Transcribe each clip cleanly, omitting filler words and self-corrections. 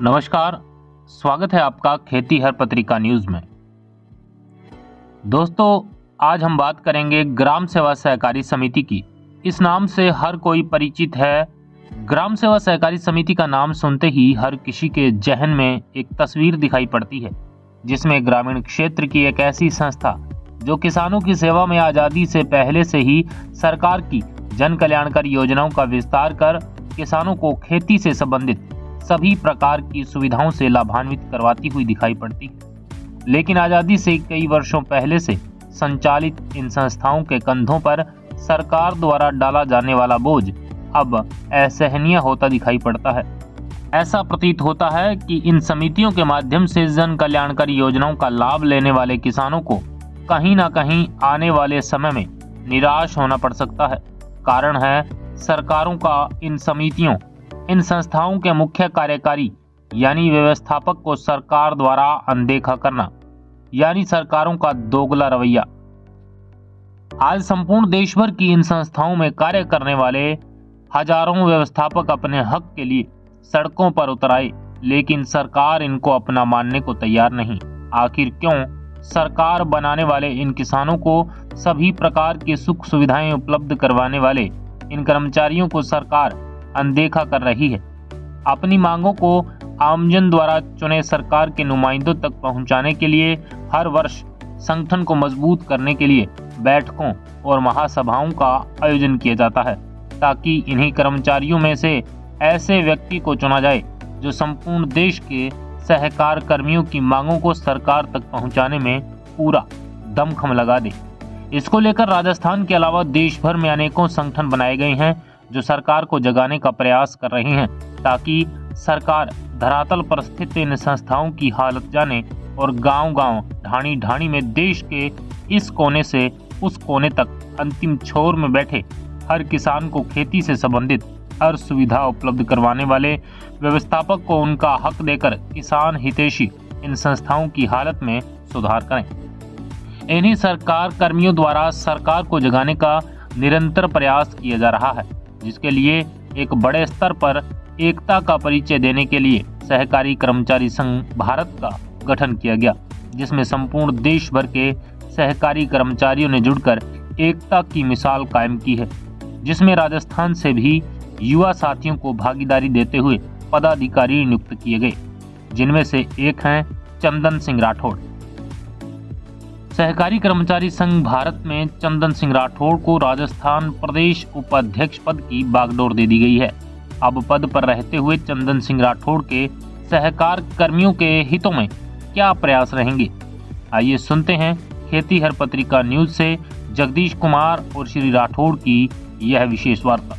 नमस्कार, स्वागत है आपका खेती हर पत्रिका न्यूज में। दोस्तों, आज हम बात करेंगे ग्राम सेवा सहकारी समिति की। इस नाम से हर कोई परिचित है। ग्राम सेवा सहकारी समिति का नाम सुनते ही हर किसी के जहन में एक तस्वीर दिखाई पड़ती है, जिसमें ग्रामीण क्षेत्र की एक ऐसी संस्था जो किसानों की सेवा में आज़ादी से पहले से ही सरकार की जन कल्याणकारी योजनाओं का विस्तार कर किसानों को खेती से संबंधित सभी प्रकार की सुविधाओं से लाभान्वित करवाती हुई दिखाई पड़ती है। लेकिन आज़ादी से कई वर्षों पहले से संचालित इन संस्थाओं के कंधों पर सरकार द्वारा डाला जाने वाला बोझ अब असहनीय होता दिखाई पड़ता है। ऐसा प्रतीत होता है कि इन समितियों के माध्यम से जन कल्याणकारी योजनाओं का लाभ लेने वाले किसानों को कहीं ना कहीं आने वाले समय में निराश होना पड़ सकता है। कारण है सरकारों का इन संस्थाओं के मुख्य कार्यकारी यानी व्यवस्थापक को सरकार द्वारा अनदेखा करना, यानी सरकारों का दोगला रवैया। आज संपूर्ण देश भर की इन संस्थाओं में कार्य करने वाले हजारों व्यवस्थापक अपने हक के लिए सड़कों पर उतर आए, लेकिन सरकार इनको अपना मानने को तैयार नहीं। आखिर क्यों सरकार बनाने वाले इन किसानों को सभी प्रकार की सुख सुविधाएं उपलब्ध करवाने वाले इन कर्मचारियों को सरकार अनदेखा कर रही है? अपनी मांगों को आमजन द्वारा चुने सरकार के नुमाइंदों तक पहुंचाने के लिए हर वर्ष संगठन को मजबूत करने के लिए बैठकों और महासभाओं का आयोजन किया जाता है, ताकि इन्हीं कर्मचारियों में से ऐसे व्यक्ति को चुना जाए जो संपूर्ण देश के सहकार कर्मियों की मांगों को सरकार तक पहुंचाने में पूरा दमखम लगा दे। इसको लेकर राजस्थान के अलावा देश भर में अनेकों संगठन बनाए गए हैं जो सरकार को जगाने का प्रयास कर रहे हैं, ताकि सरकार धरातल पर स्थित इन संस्थाओं की हालत जाने और गांव-गांव, ढाणी-ढाणी में देश के इस कोने से उस कोने तक अंतिम छोर में बैठे हर किसान को खेती से संबंधित हर सुविधा उपलब्ध करवाने वाले व्यवस्थापक को उनका हक देकर किसान हितैषी इन संस्थाओं की हालत में सुधार करें। इन्हीं सरकार कर्मियों द्वारा सरकार को जगाने का निरंतर प्रयास किया जा रहा है, जिसके लिए एक बड़े स्तर पर एकता का परिचय देने के लिए सहकारी कर्मचारी संघ भारत का गठन किया गया, जिसमें संपूर्ण देश भर के सहकारी कर्मचारियों ने जुड़कर एकता की मिसाल कायम की है, जिसमें राजस्थान से भी युवा साथियों को भागीदारी देते हुए पदाधिकारी नियुक्त किए गए, जिनमें से एक हैं चंदन सिंह राठौड़। सहकारी कर्मचारी संघ भारत में चंदन सिंह राठौड़ को राजस्थान प्रदेश उपाध्यक्ष पद की बागडोर दे दी गई है। अब पद पर रहते हुए चंदन सिंह राठौड़ के सहकार कर्मियों के हितों में क्या प्रयास रहेंगे? आइए सुनते हैं खेती हर पत्रिका न्यूज से जगदीश कुमार और श्री राठौड़ की यह विशेष वार्ता।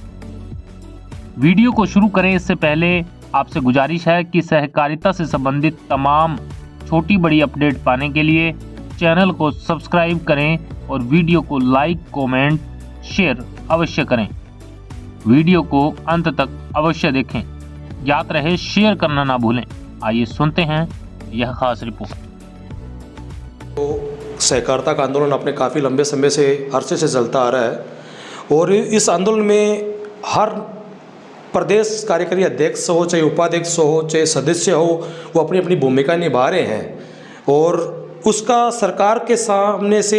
वीडियो को शुरू करें इससे पहले आपसे गुजारिश है कि सहकारिता से संबंधित तमाम छोटी बड़ी अपडेट पाने के लिए चैनल को सब्सक्राइब करें और वीडियो को लाइक, कमेंट, शेयर अवश्य करें। वीडियो को अंत तक अवश्य देखें। याद रहे शेयर करना ना भूलें। आइए सुनते हैं यह खास रिपोर्ट। तो सहकारिता का आंदोलन अपने काफ़ी लंबे समय से अरसे से चलता आ रहा है और इस आंदोलन में हर प्रदेश कार्यकारी अध्यक्ष हो, चाहे उपाध्यक्ष हो, चाहे सदस्य हो, वो अपनी अपनी भूमिका निभा रहे हैं और उसका सरकार के सामने से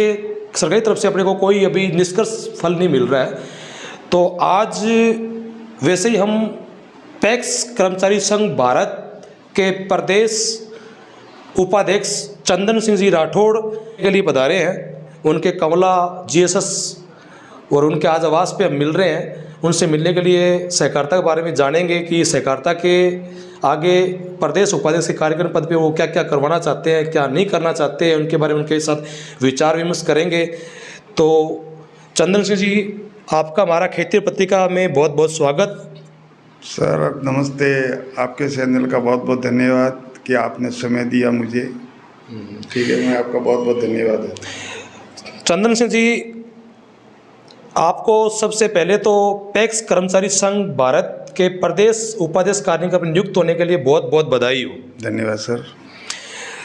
सरकारी तरफ से अपने को कोई अभी निष्कर्ष फल नहीं मिल रहा है। तो आज वैसे ही हम पैक्स कर्मचारी संघ भारत के प्रदेश उपाध्यक्ष चंदन सिंह जी राठौड़ के लिए पधारे हैं। उनके कमला जीएसएस और उनके आज आवास पे हम मिल रहे हैं। उनसे मिलने के लिए सहकारिता के बारे में जानेंगे कि सहकारिता के आगे प्रदेश उपाध्यक्ष के कार्यक्रम पद पे वो क्या क्या करवाना चाहते हैं, क्या नहीं करना चाहते हैं, उनके बारे में उनके साथ विचार विमर्श करेंगे। तो चंदन सिंह जी, आपका हमारा खेती पत्रिका में बहुत बहुत स्वागत। सर नमस्ते, आपके चैनल का बहुत बहुत धन्यवाद कि आपने समय दिया मुझे। ठीक है, मैं आपका बहुत बहुत धन्यवाद है। चंदन सिंह जी, आपको सबसे पहले तो पैक्स कर्मचारी संघ भारत के प्रदेश उपाध्यक्ष कार्यक्रम पर नियुक्त होने के लिए बहुत बहुत बधाई हो। धन्यवाद सर।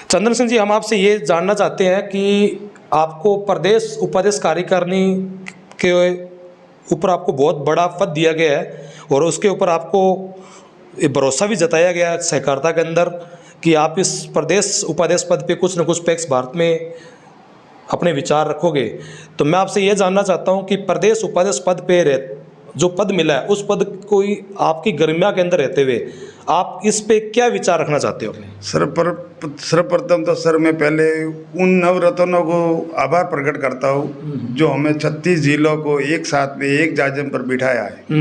चंदन सिंह जी, हम आपसे ये जानना चाहते हैं कि आपको प्रदेश उपाध्यक्ष कार्यकारिणी के ऊपर आपको बहुत बड़ा पद दिया गया है और उसके ऊपर आपको ये भरोसा भी जताया गया सहकारिता के अंदर कि आप इस प्रदेश उपाध्यक्ष पद पे कुछ न कुछ पैक्स भारत में अपने विचार रखोगे। तो मैं आपसे ये जानना चाहता हूँ कि प्रदेश उपाध्यक्ष पद पे जो पद मिला है उस पद को आपकी गरिमा के अंदर रहते हुए आप इस पे क्या विचार रखना चाहते हो? सर्वप्रथम तो सर मैं पहले उन नवरत्नों को आभार प्रकट करता हूँ जो हमें 36 जिलों को एक साथ में एक जाजम पर बिठाया है।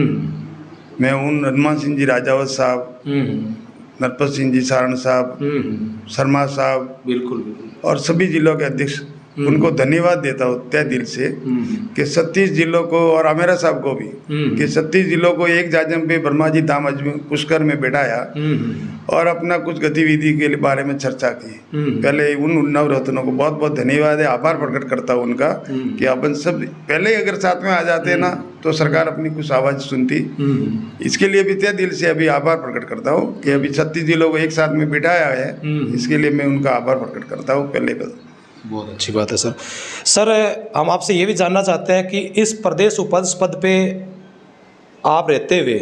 मैं उन हनुमान सिंह जी राजावत साहब, नरपत सिंह जी सारण साहब, शर्मा साहब, बिल्कुल और सभी जिलों के अध्यक्ष उनको धन्यवाद देता हूँ तय दिल से कि 36 जिलों को और आमेरा साहब को भी कि 36 जिलों को एक जाजम पे ब्रह्मा जी धाम अजमेर पुष्कर में बैठाया और अपना कुछ गतिविधि के बारे में चर्चा की। पहले उन नवरत्नों को बहुत बहुत धन्यवाद है, आभार प्रकट करता हूँ उनका कि अपन सब पहले अगर साथ में आ जाते ना तो सरकार अपनी कुछ आवाज़ सुनती। इसके लिए भी तय दिल से अभी आभार प्रकट करता हूँ कि अभी 36 जिलों को एक साथ में बिठाया है, इसके लिए मैं उनका आभार प्रकट करता हूँ पहले बस। बहुत अच्छी बात है सर। सर हम आपसे ये भी जानना चाहते हैं कि इस प्रदेश उपाध्यक्ष पद पे आप रहते हुए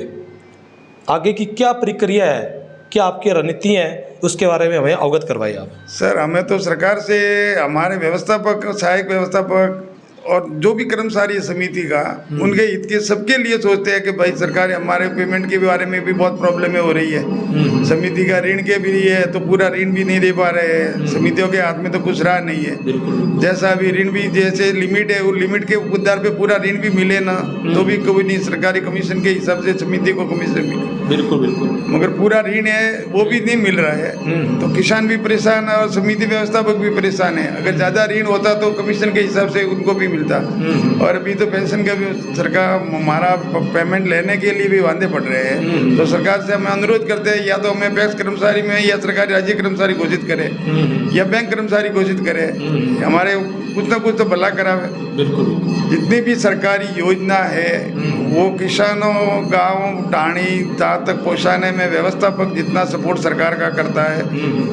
आगे की क्या प्रक्रिया है, क्या आपकी रणनीति है, उसके बारे में हमें अवगत करवाइए आप। सर हमें तो सरकार से हमारे व्यवस्थापक, सहायक व्यवस्थापक और जो भी कर्मचारी समिति का उनके हित के सबके लिए सोचते हैं कि भाई सरकार हमारे पेमेंट के बारे में भी बहुत प्रॉब्लमें हो रही है। समिति का ऋण के भी है तो पूरा ऋण भी नहीं दे पा रहे हैं, समितियों के हाथ में तो कुछ रहा नहीं है। जैसा अभी ऋण भी जैसे लिमिट है वो लिमिट के आधार पे पूरा ऋण भी मिले ना तो भी कोई नहीं, सरकारी कमीशन के हिसाब से समिति को कमीशन मिले। बिल्कुल बिल्कुल, मगर पूरा ऋण है वो भी नहीं मिल रहा है तो किसान भी परेशान है और समिति व्यवस्थापक भी परेशान है। अगर ज़्यादा ऋण होता तो कमीशन के हिसाब से उनको भी मिलता। और अभी तो पेंशन का भी सरकार हमारा पेमेंट लेने के लिए भी वादे पड़ रहे हैं। तो सरकार से हमें अनुरोध करते हैं या तो हमें पैक्स कर्मचारी में या सरकारी राज्य कर्मचारी घोषित करे या बैंक कर्मचारी घोषित करे, हमारे कुछ ना कुछ तो भला करावे। बिल्कुल, जितनी भी सरकारी योजना है वो किसानों, गाँव टाणी जहाँ तक पहुँचाने में व्यवस्थापक जितना सपोर्ट सरकार का करता है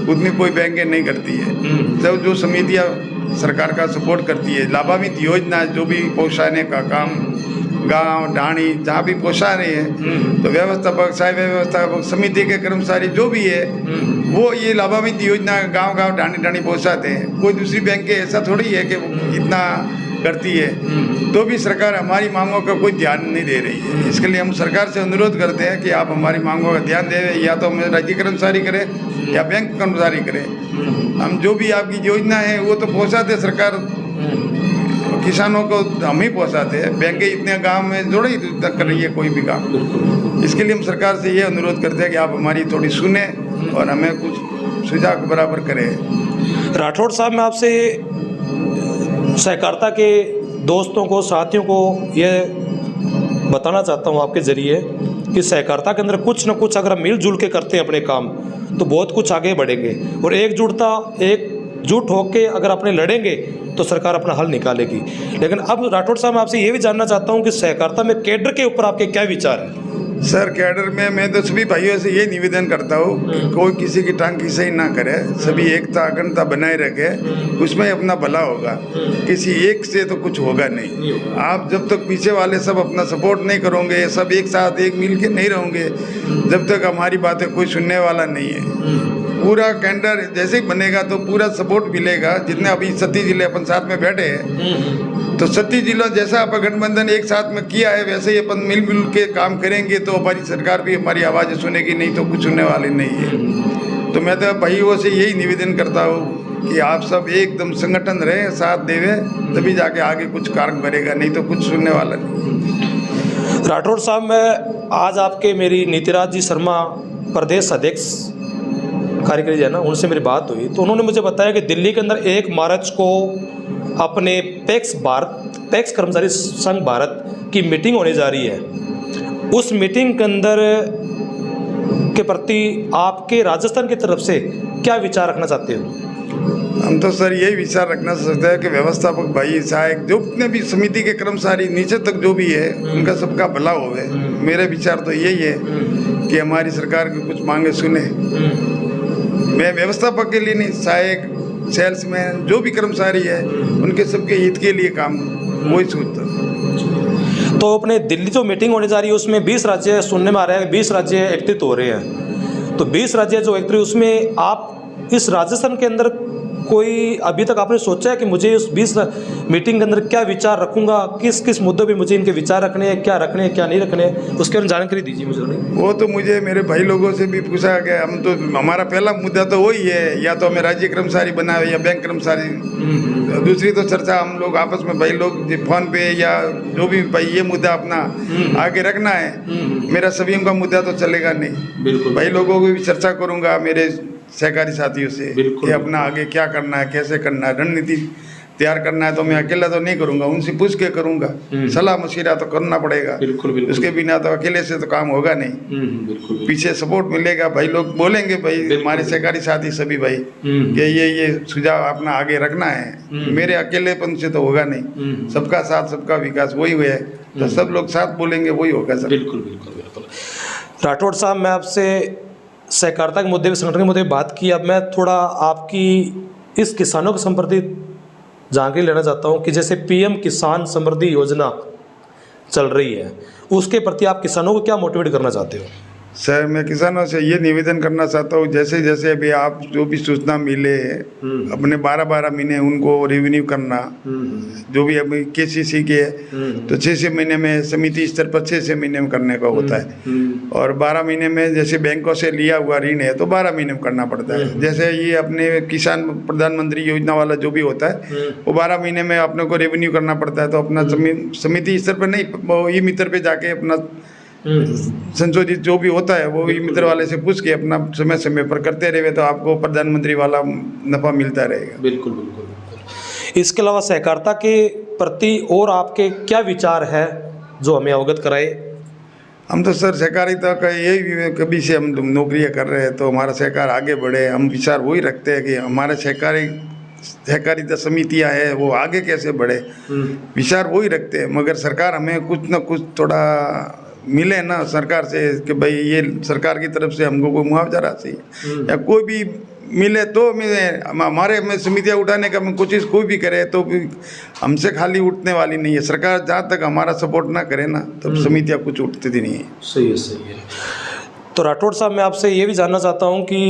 उतनी कोई बैंकें नहीं करती है। जब जो समितियाँ सरकार का सपोर्ट करती है, लाभान्वित योजना जो भी पहुँचाने का काम गांव ढाणी जहाँ भी पहुँचा रहे हैं तो व्यवस्थापक, सहायक व्यवस्थापक, समिति के कर्मचारी जो भी है वो ये लाभान्वित योजना गांव गांव ढाणी ढाणी पहुँचाते हैं। कोई दूसरी बैंक ऐसा थोड़ी है कि इतना करती है, तो भी सरकार हमारी मांगों का कोई ध्यान नहीं दे रही है। इसके लिए हम सरकार से अनुरोध करते हैं कि आप हमारी मांगों का ध्यान दें, या तो हमें राज्य कर्मचारी करें या बैंक कर्मचारी करें। हम जो भी आपकी योजना है वो तो पहुँचाते सरकार, किसानों को हम ही पहुँचाते हैं, बैंकें इतने गांव में जोड़े ही कर रही है कोई भी काम। इसके लिए हम सरकार से ये अनुरोध करते हैं कि आप हमारी थोड़ी सुने और हमें कुछ सुझाव बराबर करें। राठौड़ साहब, मैं आपसे सहकारिता के दोस्तों को, साथियों को ये बताना चाहता हूँ आपके ज़रिए कि सहकारिता के अंदर कुछ न कुछ अगर हम मिलजुल के करते हैं अपने काम तो बहुत कुछ आगे बढ़ेंगे, और एकजुट होकर अगर अपने लड़ेंगे तो सरकार अपना हल निकालेगी। लेकिन अब राठौड़ साहब, मैं आपसे ये भी जानना चाहता हूँ कि सहकारिता में कैडर के ऊपर आपके क्या विचार हैं? सर कैडर में मैं तो सभी भाइयों से ये निवेदन करता हूँ कि कोई किसी की टांग खींचाई ना करे, सभी एकता अखंडता बनाए रखे, उसमें अपना भला होगा। किसी एक से तो कुछ होगा नहीं। आप जब तक पीछे वाले सब अपना सपोर्ट नहीं करोगे, सब एक साथ एक मिल के नहीं रहोगे, जब तक हमारी बातें कोई सुनने वाला नहीं है। पूरा कैंडर जैसे ही बनेगा तो पूरा सपोर्ट मिलेगा। जितने अभी 36 जिले अपन साथ में बैठे हैं तो 36 जिलों जैसा अपन गठबंधन एक साथ में किया है वैसे ही अपन मिलजुल के काम करेंगे तो हमारी सरकार भी हमारी आवाज़ सुनेगी, नहीं तो कुछ सुनने वाली नहीं है। तो मैं तो भाइयों से यही निवेदन करता हूँ कि आप सब एकदम संगठन रहे, साथ देवे, तभी जाके आगे कुछ कार्य करेगा, नहीं तो कुछ सुनने वाला नहीं। राठौड़ साहब, मैं आज आपके मेरी नीतिराज जी शर्मा प्रदेश अध्यक्ष कार्यकारी है ना, उनसे मेरी बात हुई तो उन्होंने मुझे बताया कि दिल्ली के अंदर 1 मार्च को अपने पैक्स कर्मचारी संघ भारत की मीटिंग होने जा रही है। उस मीटिंग के अंदर के प्रति आपके राजस्थान की तरफ से क्या विचार रखना चाहते हो? हम तो सर यही विचार रखना चाहते हैं कि व्यवस्थापक भाई, सहायक, जो जितने भी समिति के कर्मचारी नीचे तक जो भी है उनका सबका भला होवे। मेरे विचार तो यही है कि हमारी सरकार की कुछ मांगे सुने। मैं व्यवस्थापक के लिए नहीं, सहायक, सेल्समैन, जो भी कर्मचारी है उनके सबके हित के लिए काम वही सोचता। तो तो अपने दिल्ली जो मीटिंग होने जा रही है उसमें 20 राज्य सुनने में आ रहा है, 20 राज्य एकत्रित हो रहे हैं। तो 20 राज्य जो एकत्रित, उसमें आप इस राजस्थान के अंदर कोई अभी तक आपने सोचा है कि मुझे उस 20 मीटिंग के अंदर क्या विचार रखूंगा, किस किस मुद्दों पे मुझे इनके विचार रखने हैं, क्या रखने हैं क्या नहीं रखने हैं, उसके बारे में जानकारी दीजिए मुझे। वो तो मुझे मेरे भाई लोगों से भी पूछा गया, हम तो हमारा पहला मुद्दा तो वही है, या तो हमें राज्य कर्मचारी बनाए या बैंक कर्मचारी। दूसरी तो चर्चा हम लोग आपस में भाई लोग फोन पे या जो भी भाई ये मुद्दा अपना आगे रखना है। मेरा सभी का मुद्दा तो चलेगा नहीं, बिल्कुल भाई लोगों को भी चर्चा करूंगा मेरे सहकारी साथियों से बिल्कुल। कि अपना आगे क्या करना है, कैसे करना है, रणनीति तैयार करना है। तो मैं अकेला तो नहीं करूंगा, उनसे पूछ के करूंगा, सलाह मशवरा तो करना पड़ेगा। बिल्कुल बिल्कुल। उसके बिना तो अकेले से तो काम होगा नहीं। बिल्कुल। पीछे सपोर्ट मिलेगा, भाई लोग बोलेंगे, भाई हमारे सहकारी साथी सभी भाई कि ये सुझाव अपना आगे रखना है। मेरे अकेलेपन से तो होगा नहीं, सबका साथ सबका विकास वही हुआ है, तो सब लोग साथ बोलेंगे वही होगा सर। बिल्कुल बिल्कुल बिल्कुल। राठौड़ साहब, मैं आपसे सहकारिता के मुद्दे, संगठन के मुद्दे बात की। अब मैं थोड़ा आपकी इस किसानों के संबंधित जानकारी लेना चाहता हूं कि जैसे पीएम किसान समृद्धि योजना चल रही है, उसके प्रति आप किसानों को क्या मोटिवेट करना चाहते हो? सर, मैं किसानों से ये निवेदन करना चाहता हूँ, जैसे जैसे अभी आप जो भी सूचना मिले अपने 12-12 महीने उनको रिव्यू करना, जो भी अभी केसीसी के तो 6 महीने में, समिति स्तर पर 6 महीने में करने का होता है, और 12 महीने में जैसे बैंकों से लिया हुआ ऋण है तो 12 महीने में करना पड़ता है। जैसे ये अपने किसान प्रधानमंत्री योजना वाला जो भी होता है वो 12 महीने में अपने को रेवेन्यू करना पड़ता है। तो अपना समिति स्तर पर नहीं, वो ई मित्र पे जाके अपना संशोधित जो भी होता है वो ई मित्र वाले से पूछ के अपना समय समय पर करते रहे तो आपको प्रधानमंत्री वाला नफा मिलता रहेगा। बिल्कुल बिल्कुल बिल्कुल। इसके अलावा सहकारिता के प्रति और आपके क्या विचार है जो हमें अवगत कराए? हम तो सर सहकारिता का यही, कभी से हम नौकरियां कर रहे हैं तो हमारा सहकार आगे बढ़े, हम विचार वही रखते हैं कि हमारे सहकारिता समितियां है वो आगे कैसे बढ़े, विचार वही रखते हैं। मगर सरकार हमें कुछ न कुछ थोड़ा मिले ना सरकार से कि भाई ये सरकार की तरफ से हमको कोई मुआवजा राशि या कोई भी मिले तो हमारे में समितियाँ उठाने का कोशिश कोई भी करे तो भी हमसे खाली उठने वाली नहीं है। सरकार जहाँ तक हमारा सपोर्ट ना करे ना तब समितियाँ कुछ उठती नहीं है। सही है, सही है। तो राठौड़ साहब, मैं आपसे ये भी जानना चाहता हूँ कि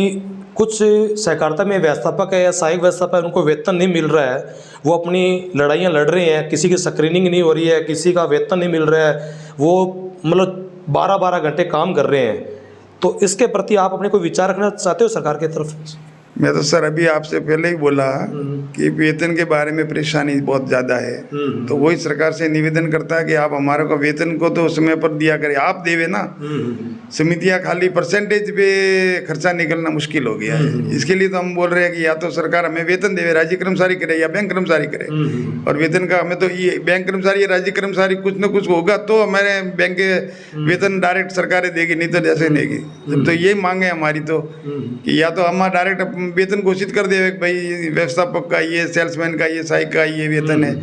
कुछ सहकारिता में व्यवस्थापक है या सहायक व्यवस्थापक है, उनको वेतन नहीं मिल रहा है, वो अपनी लड़ाइयाँ लड़ रहे हैं, किसी की स्क्रीनिंग नहीं हो रही है, किसी का वेतन नहीं मिल रहा है, वो मतलब 12-12 घंटे काम कर रहे हैं, तो इसके प्रति आप अपने कोई विचार रखना चाहते हो सरकार की तरफ? मैं तो सर अभी आपसे पहले ही बोला कि वेतन के बारे में परेशानी बहुत ज़्यादा है, तो वही सरकार से निवेदन करता है कि आप हमारे को वेतन को तो समय पर दिया करें, आप देवे ना। समितियाँ खाली परसेंटेज पे खर्चा निकलना मुश्किल हो गया है। इसके लिए तो हम बोल रहे हैं कि या तो सरकार हमें वेतन देवे, राज्य कर्मचारी करे या बैंक कर्मचारी करे, और वेतन का हमें तो ये बैंक कर्मचारी या राज्य कर्मचारी कुछ न कुछ होगा तो हमारे बैंक के वेतन डायरेक्ट सरकारें देगी, नहीं तो जैसे देगी। तो यही मांग है हमारी तो कि या तो हम डायरेक्ट वेतन घोषित कर दे भाई व्यवस्थापक का ये, सेल्समैन का ये, सहायक का ये वेतन है।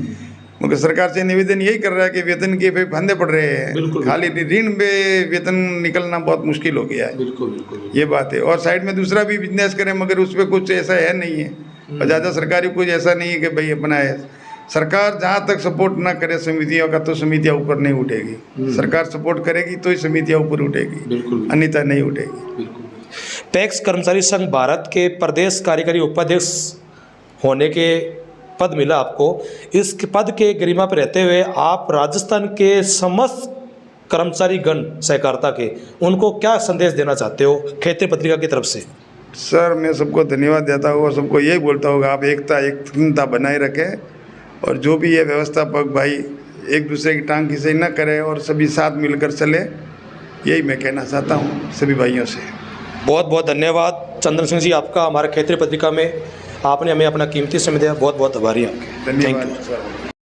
मगर सरकार से निवेदन यही कर रहा है कि वेतन के पे फंदे पड़ रहे हैं, खाली ऋण पे वेतन निकलना बहुत मुश्किल हो गया है। बिल्कुल बिल्कुल, ये बात है। और साइड में दूसरा भी बिजनेस करें मगर उस पर कुछ ऐसा है नहीं है, और ज़्यादा सरकारी कुछ ऐसा नहीं है कि भाई अपना है। सरकार जहाँ तक सपोर्ट ना करे समितियों का तो समितियाँ ऊपर नहीं उठेगी। सरकार सपोर्ट करेगी तो ही समितियाँ ऊपर उठेगी, अन्यथा नहीं उठेगी। पैक्स कर्मचारी संघ भारत के प्रदेश कार्यकारी उपाध्यक्ष होने के पद मिला आपको। इस पद के गरिमा पर रहते हुए आप राजस्थान के समस्त कर्मचारी गण सहकारिता के, उनको क्या संदेश देना चाहते हो क्षेत्रीय पत्रिका की तरफ से? सर, मैं सबको धन्यवाद देता हूँ और सबको यही बोलता हूँ आप एकता बनाए रखें, और जो भी ये व्यवस्थापक भाई एक दूसरे की टांग खींचाई न करें और सभी साथ मिलकर चले, यही मैं कहना चाहता हूँ सभी भाइयों से। बहुत बहुत धन्यवाद चंद्र सिंह जी आपका, हमारे क्षेत्रीय पत्रिका में आपने हमें अपना कीमती समय दिया, बहुत बहुत आभारी आपके। धन्यवाद सर।